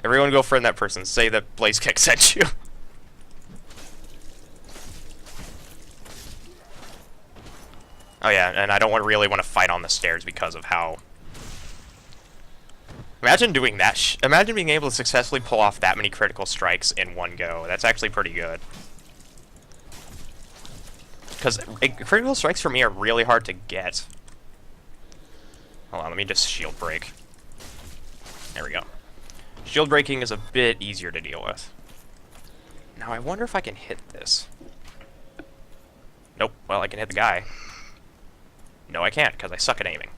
Everyone go friend that person. Say that Blaze Kick sent you. Oh yeah, and I don't really want to fight on the stairs because of how... Imagine doing that imagine being able to successfully pull off that many critical strikes in one go. That's actually pretty good. Because critical strikes for me are really hard to get. Hold on, let me just shield break. There we go. Shield breaking is a bit easier to deal with. Now I wonder if I can hit this. Nope, well I can hit the guy. No I can't, because I suck at aiming.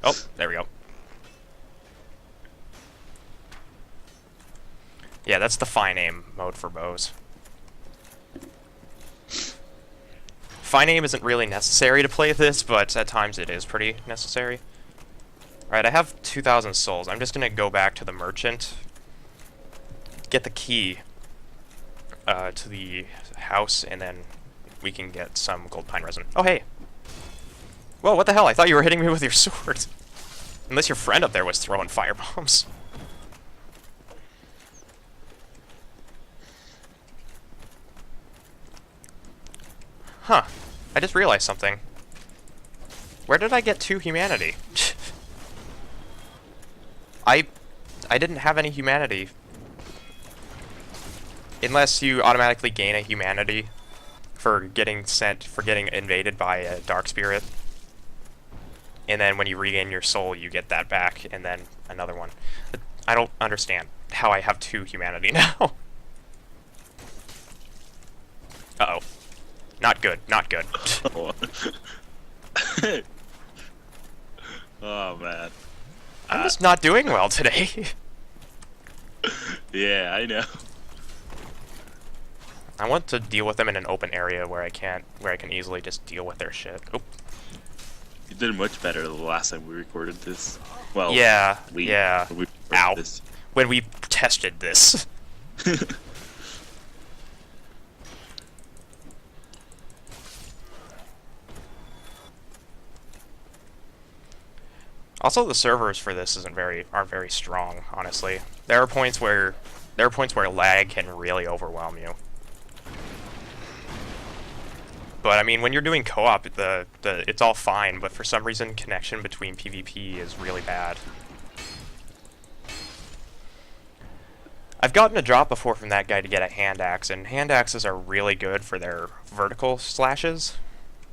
Oh, there we go. Yeah, that's the fine aim mode for bows. Fine aim isn't really necessary to play this, but at times it is pretty necessary. Alright, I have 2,000 souls. I'm just gonna go back to the merchant, get the key to the house, and then we can get some gold pine resin. Oh, hey! Whoa, what the hell? I thought you were hitting me with your sword. Unless your friend up there was throwing firebombs. Huh. I just realized something. Where did I get 2 humanity? I didn't have any humanity. Unless you automatically gain a humanity for getting invaded by a dark spirit. And then when you regain your soul, you get that back, and then another one. I don't understand how I have 2 humanity now. Uh-oh. Not good, not good. Oh, man. I'm just not doing well today. Yeah, I know. I want to deal with them in an open area where I can easily just deal with their shit. Oop. You did much better the last time we recorded this. Well, yeah, we Ow. This. When we tested this. Also, the servers for this aren't very strong, honestly. There are points where lag can really overwhelm you. But I mean, when you're doing co-op, it's all fine, but for some reason connection between PvP is really bad. I've gotten a drop before from that guy to get a hand axe, and hand axes are really good for their vertical slashes.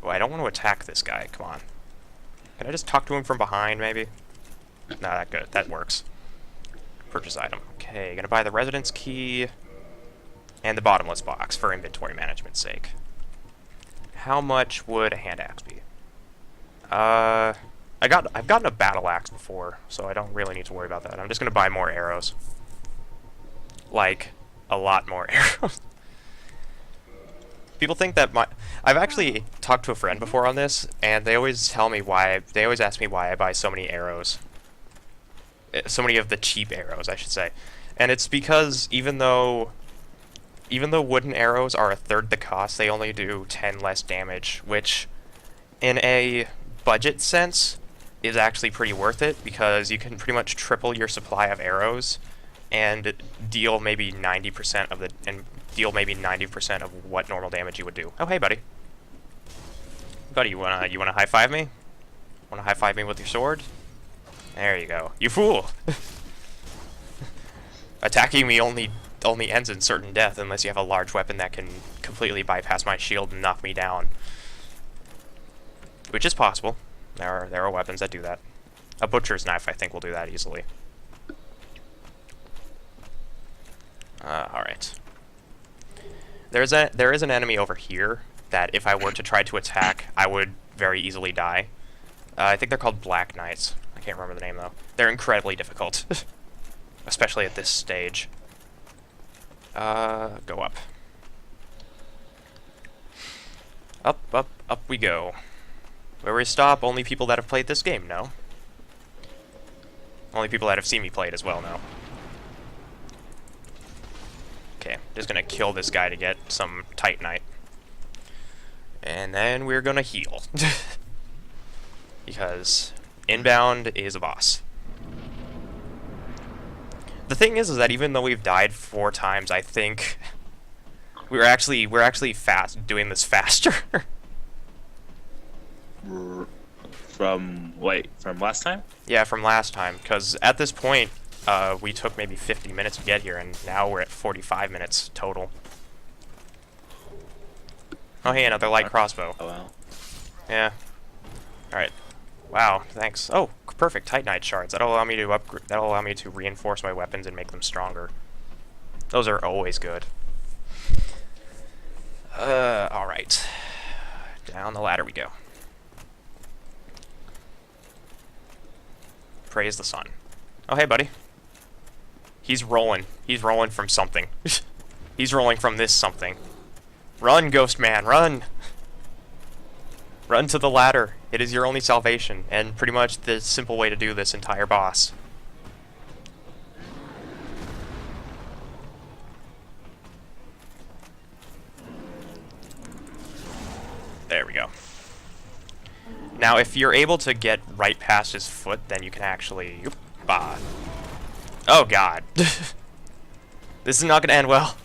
Oh, I don't want to attack this guy, come on. Can I just talk to him from behind, maybe? Nah, that works. Purchase item. Okay, gonna buy the residence key and the bottomless box for inventory management's sake. How much would a hand axe be? I've gotten a battle axe before, so I don't really need to worry about that. I'm just gonna buy more arrows. Like, a lot more arrows. People think that I've actually talked to a friend before on this, and they always ask me why I buy so many arrows. So many of the cheap arrows, I should say. And it's because even though wooden arrows are a third the cost, they only do 10 less damage, which in a budget sense is actually pretty worth it, because you can pretty much triple your supply of arrows and deal maybe 90% of what normal damage you would do. Oh, hey, buddy. Buddy, you wanna high five me? Wanna high five me with your sword? There you go. You fool! Attacking me only ends in certain death unless you have a large weapon that can completely bypass my shield and knock me down. Which is possible. There are weapons that do that. A butcher's knife, I think, will do that easily. Alright. There is an enemy over here that if I were to try to attack, I would very easily die. I think they're called Black Knights. I can't remember the name, though. They're incredibly difficult. Especially at this stage. Go up. Up, up, up we go. Where we stop, only people that have played this game know. Only people that have seen me play it as well know. Okay, just gonna kill this guy to get some Titanite. And then we're gonna heal. Because inbound is a boss. The thing is that even though we've died 4 times, I think we're actually fast doing this faster. From last time? Yeah, from last time, because at this point, we took maybe 50 minutes to get here, and now we're at 45 minutes total. Oh, hey, another light crossbow. Oh, wow. Yeah. Alright. Wow, thanks. Oh, perfect. Titanite shards. That'll allow me to that'll allow me to reinforce my weapons and make them stronger. Those are always good. Alright. Down the ladder we go. Praise the sun. Oh, hey, buddy. He's rolling. He's rolling from something. He's rolling from this something. Run, ghost man, run! Run to the ladder. It is your only salvation, and pretty much the simple way to do this entire boss. There we go. Now, if you're able to get right past his foot, then you can actually... Bah. Oh, God. This is not going to end well.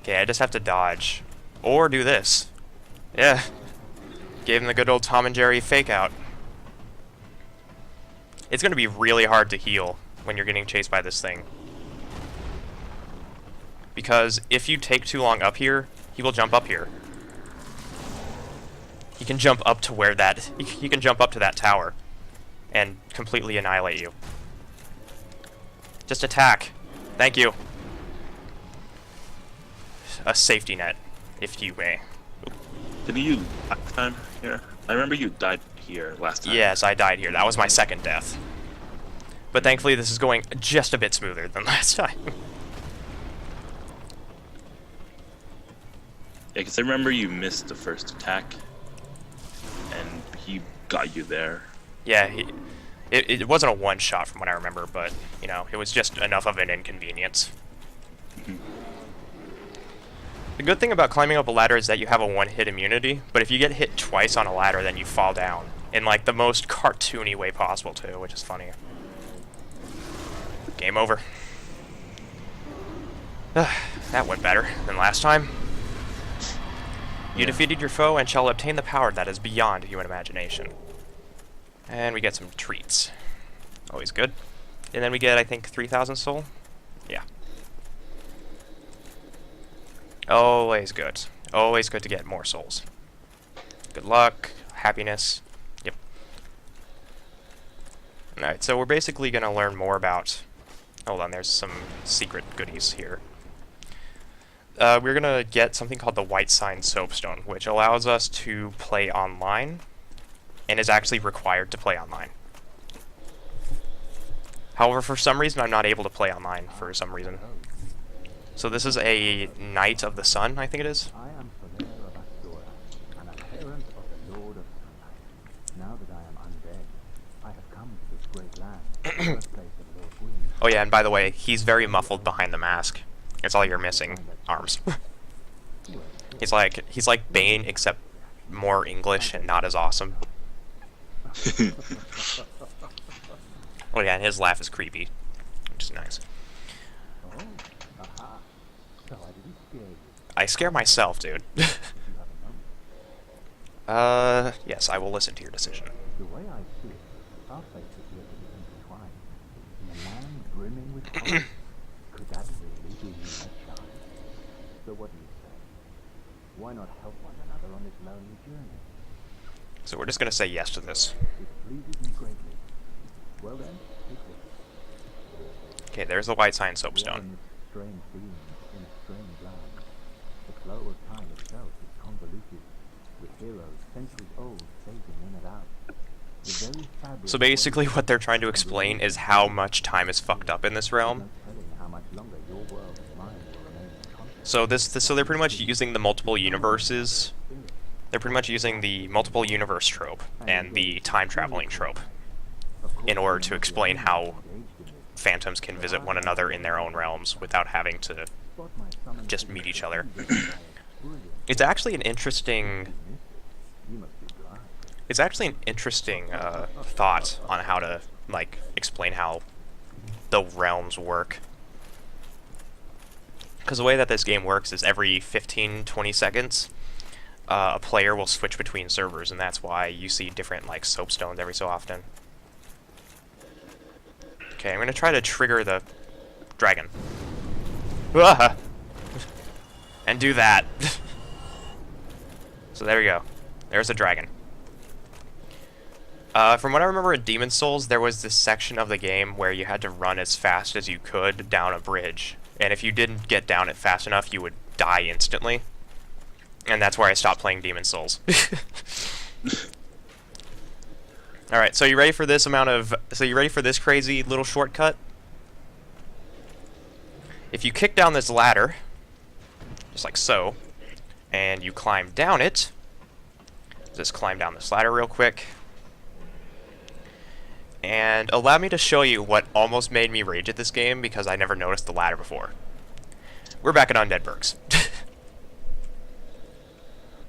Okay, I just have to dodge. Or do this. Yeah. Gave him the good old Tom and Jerry fake out. It's going to be really hard to heal when you're getting chased by this thing. Because if you take too long up here, he will jump up here. He can jump up to where that... He can jump up to that tower and completely annihilate you. Just attack. Thank you. A safety net, if you may. Didn't you last time here? I remember you died here last time. Yes, I died here. That was my second death. But thankfully this is going just a bit smoother than last time. Yeah, because I remember you missed the first attack, and he got you there. Yeah, it wasn't a one-shot from what I remember, but, you know, it was just enough of an inconvenience. The good thing about climbing up a ladder is that you have a one-hit immunity, but if you get hit twice on a ladder, then you fall down. In, like, the most cartoony way possible, too, which is funny. Game over. That went better than last time. You defeated your foe and shall obtain the power that is beyond human imagination. And we get some treats. Always good. And then we get, I think, 3,000 soul? Yeah. Always good. Always good to get more souls. Good luck, happiness. Yep. Alright, so we're basically going to learn more about... Hold on, there's some secret goodies here. We're going to get something called the White Sign Soapstone, which allows us to play online, and is actually required to play online. However, for some reason, I'm not able to play online, for some reason. So this is a Knight of the Sun, I think it is. I am Surveyor of Astora, and a parent of the Lord of Sunlight. Now that I am undead, I have come to this great land, the birthplace of Lord Gwyn. Oh yeah, and by the way, he's very muffled behind the mask. That's all you're missing. Arms. He's like Bane, except more English and not as awesome. Oh yeah, and his laugh is creepy, which is nice. Oh, aha. So I didn't scare you. I scare myself, dude. You have a moment. Yes, I will listen to your decision. The way I see it, our fates appear to be intertwined. In a land brimming with hope, could that really be my child? So what do you say? Why not help one another on this lonely journey? So we're just gonna say yes to this. It pleases me greatly. Well then, take this. Okay, there's the White Sign We are Soapstone. in this strange being, in a strange land. The flow of time itself is convoluted, with heroes centuries old phasing in and out. The very fabric So basically what they're trying to explain is how much time is fucked up in this realm. no telling how much longer your world and mine will remain in conflict. So they're pretty much using the multiple universes. They're pretty much using the multiple universe trope and the time traveling trope in order to explain how phantoms can visit one another in their own realms without having to just meet each other. It's actually an interesting... You must be blind. It's actually an interesting thought on how to, like, explain how the realms work. Because the way that this game works is every 15-20 seconds, a player will switch between servers, and that's why you see different, like, soapstones every so often. Okay, I'm gonna try to trigger the dragon. Ah! And do that. So there we go. There's a dragon. From what I remember in Demon's Souls, there was this section of the game where you had to run as fast as you could down a bridge. And if you didn't get down it fast enough, you would die instantly. And that's where I stopped playing Demon's Souls. Alright, so you ready for this crazy little shortcut? If you kick down this ladder, just like so, and you climb down it, just climb down this ladder real quick, and allow me to show you what almost made me rage at this game because I never noticed the ladder before. We're back at Undead Burgs.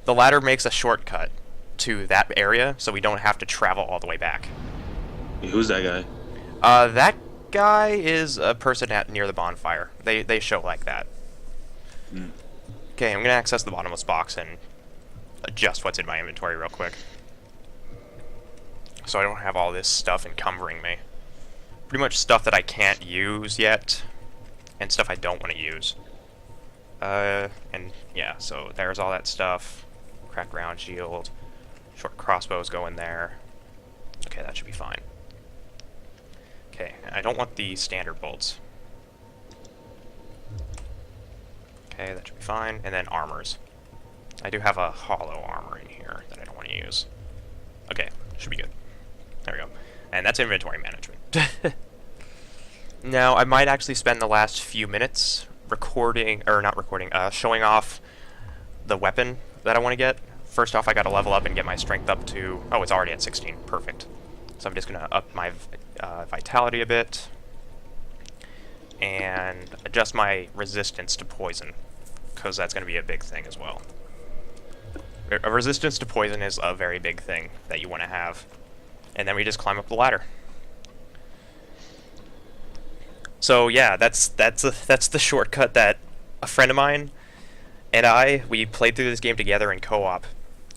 The ladder makes a shortcut to that area, so we don't have to travel all the way back. Hey, who's that guy? That guy is a person near the bonfire. They show like that. Mm. Okay, I'm gonna access the bottomless box and adjust what's in my inventory real quick, so I don't have all this stuff encumbering me. Pretty much stuff that I can't use yet, and stuff I don't want to use. And yeah, so there's all that stuff. Cracked round shield. Short crossbows go in there. Okay, that should be fine. Okay, I don't want the standard bolts. Okay, that should be fine. And then armors. I do have a hollow armor in here that I don't want to use. Okay, should be good. There we go. And that's inventory management. Now, I might actually spend the last few minutes showing off the weapon that I want to get. First off, I gotta level up and get my strength up to... Oh, it's already at 16. Perfect. So I'm just gonna up my vitality a bit. And adjust my resistance to poison, because that's gonna be a big thing as well. A resistance to poison is a very big thing that you want to have. And then we just climb up the ladder. So yeah, that's the shortcut that a friend of mine and we played through this game together in co-op.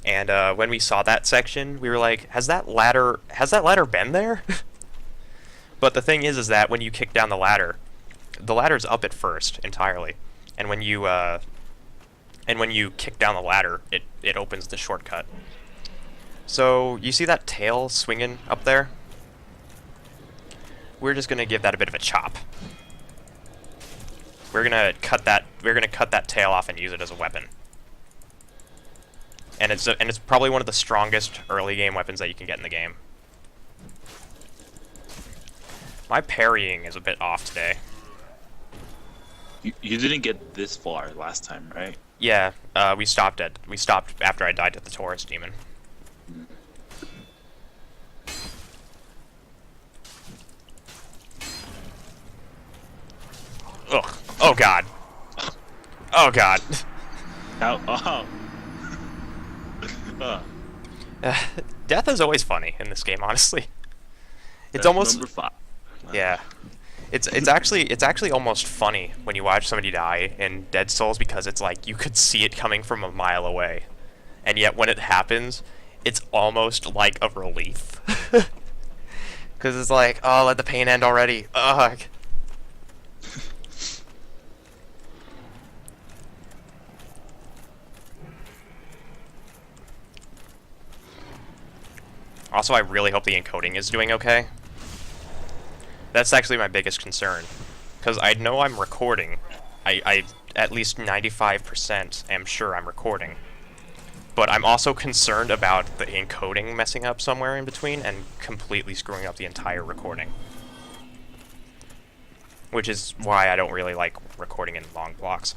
And when we saw that section, we were like, has that ladder been there? But the thing is that when you kick down the ladder's up at first entirely, and when you kick down the ladder, it opens the shortcut. So you see that tail swinging up there? We're just gonna give that a bit of a chop. We're gonna cut that tail off and use it as a weapon. And it's probably one of the strongest early game weapons that you can get in the game. My parrying is a bit off today. You didn't get this far last time, right? Yeah, we stopped after I died to the Taurus demon. Ugh. Oh god. Oh god. Ow. Oh. Death is always funny in this game, honestly. It's That's almost number 5. yeah. It's actually almost funny when you watch somebody die in Dead Souls, because it's like you could see it coming from a mile away, and yet when it happens, it's almost like a relief. Because it's like, oh, let the pain end already. Ugh. Also, I really hope the encoding is doing okay. That's actually my biggest concern, because I know I'm recording. I at least 95% am sure I'm recording. But I'm also concerned about the encoding messing up somewhere in between and completely screwing up the entire recording. Which is why I don't really like recording in long blocks.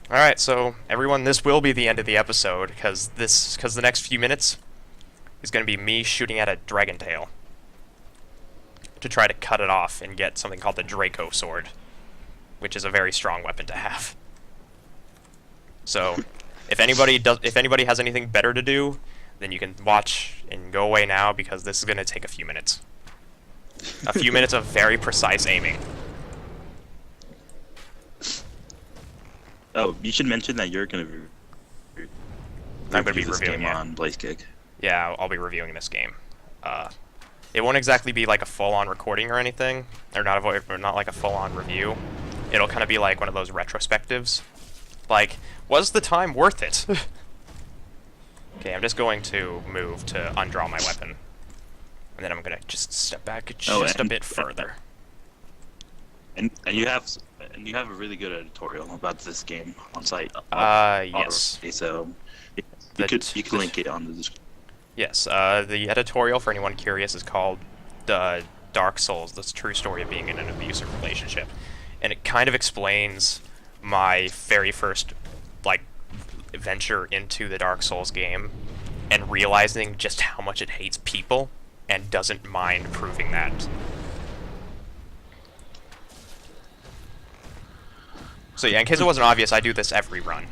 Alright, so everyone, this will be the end of the episode, because the next few minutes is going to be me shooting at a dragon tail to try to cut it off and get something called the Draco sword, which is a very strong weapon to have. So, if anybody has anything better to do, then you can watch and go away now, because this is going to take a few minutes. A few minutes of very precise aiming. Oh, you should mention that you're gonna I'm gonna be review this reviewing game it. on BlazeKick. Yeah, I'll be reviewing this game. It won't exactly be like a full-on recording or anything, or not like a full-on review. It'll kind of be like one of those retrospectives. Like, was the time worth it? Okay, I'm just going to move to undraw my weapon. And then I'm gonna just step back just a bit further. And you have a really good editorial about this game on site. Yes. Already, so you can link it on the description. Yes, the editorial, for anyone curious, is called Dark Souls, the true story of being in an abusive relationship. And it kind of explains my very first, like, venture into the Dark Souls game and realizing just how much it hates people and doesn't mind proving that. So yeah, in case it wasn't obvious, I do this every run.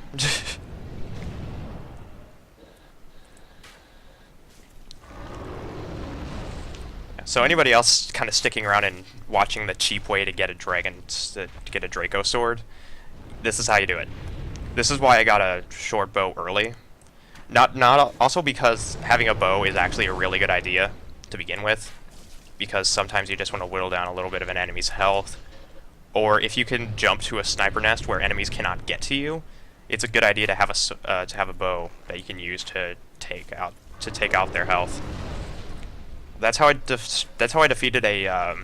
So anybody else kind of sticking around and watching the cheap way to get a to get a Draco sword, this is how you do it. This is why I got a short bow early. Also because having a bow is actually a really good idea to begin with, because sometimes you just want to whittle down a little bit of an enemy's health, or if you can jump to a sniper nest where enemies cannot get to you, it's a good idea to have a bow that you can use to take out their health. That's how I defeated a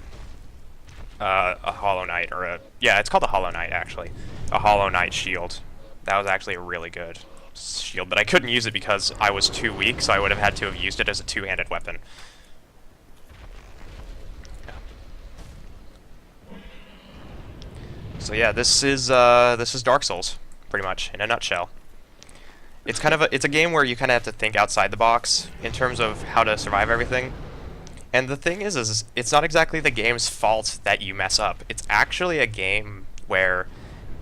Hollow Knight, or it's called a Hollow Knight actually, a Hollow Knight shield. That was actually a really good shield, but I couldn't use it because I was too weak, so I would have had to have used it as a two-handed weapon. So yeah, this is Dark Souls, pretty much in a nutshell. It's a game where you kind of have to think outside the box in terms of how to survive everything. And the thing is it's not exactly the game's fault that you mess up. It's actually a game where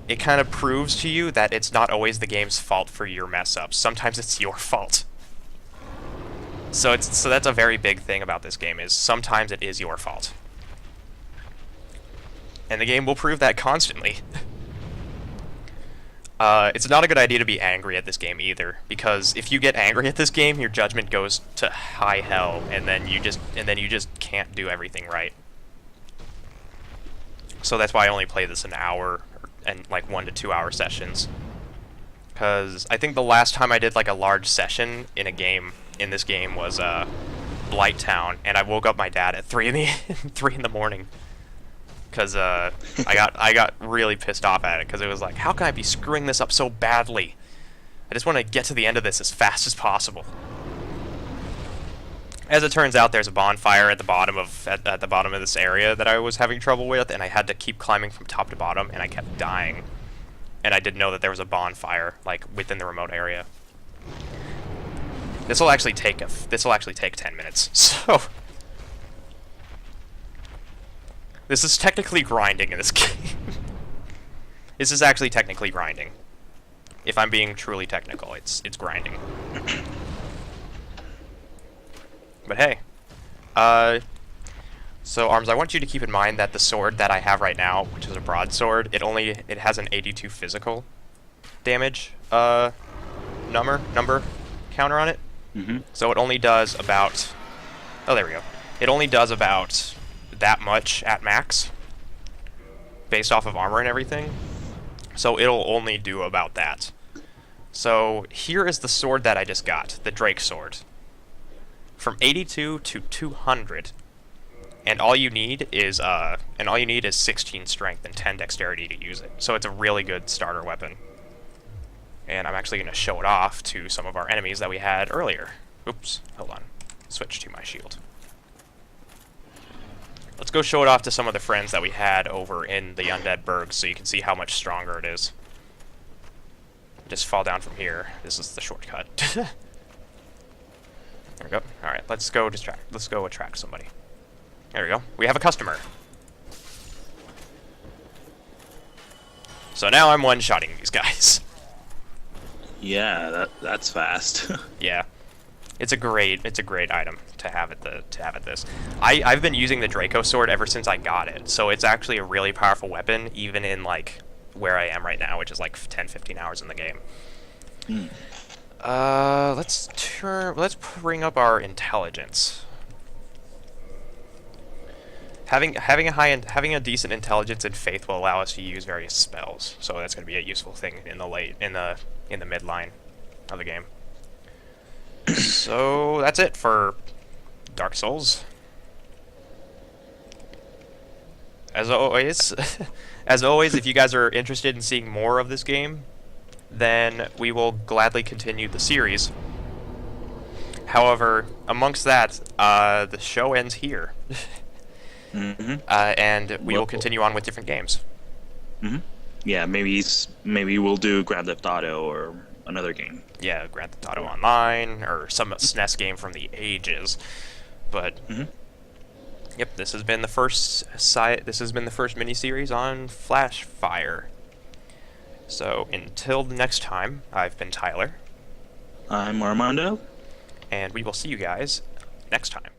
it kind of proves to you that it's not always the game's fault for your mess ups. Sometimes it's your fault. So that's a very big thing about this game, is sometimes it is your fault. And the game will prove that constantly. It's not a good idea to be angry at this game either, because if you get angry at this game, your judgment goes to high hell, and then you just can't do everything right. So that's why I only play this an hour, and like 1 to 2 hour sessions. Because I think the last time I did like a large session in this game was Blight Town, and I woke up my dad at 3 in the morning. Because I got really pissed off at it, because it was like, how can I be screwing this up so badly? I just want to get to the end of this as fast as possible. As it turns out, there's a bonfire at the bottom of this area that I was having trouble with, and I had to keep climbing from top to bottom, and I kept dying. And I didn't know that there was a bonfire like within the remote area. This will actually take 10 minutes. So this is technically grinding in this game. This is actually technically grinding. If I'm being truly technical, it's grinding. But hey, so Arms, I want you to keep in mind that the sword that I have right now, which is a broadsword, it has an 82 physical damage number counter on it. Mm-hmm. So it only does about, oh there we go. It only does about that much at max, based off of armor and everything. So it'll only do about that. So here is the sword that I just got, the Drake sword. From 82 to 200, and all you need is 16 strength and 10 dexterity to use it. So it's a really good starter weapon. And I'm actually going to show it off to some of our enemies that we had earlier. Oops, hold on. Switch to my shield. Let's go show it off to some of the friends that we had over in the Undead Burg, so you can see how much stronger it is. Just fall down from here. This is the shortcut. There we go. Alright, let's go attract somebody. There we go. We have a customer. So now I'm one-shotting these guys. Yeah, that's fast. Yeah. It's a great item to have this. I've been using the Draco sword ever since I got it, so it's actually a really powerful weapon, even in like where I am right now, which is like 10, 15 hours in the game. Let's bring up our intelligence. Having a decent intelligence and faith will allow us to use various spells, so that's going to be a useful thing in the midline of the game. So that's it for Dark Souls. As always, if you guys are interested in seeing more of this game, then we will gladly continue the series. However, amongst that, the show ends here. And we will continue on with different games. Yeah, maybe we'll do Grand Theft Auto or another game. Yeah, Grand Theft Auto Online or some SNES game from the ages. But yep, this has been the first mini-series on Flashfire. So until the next time, I've been Tyler. I'm Armando. And we will see you guys next time.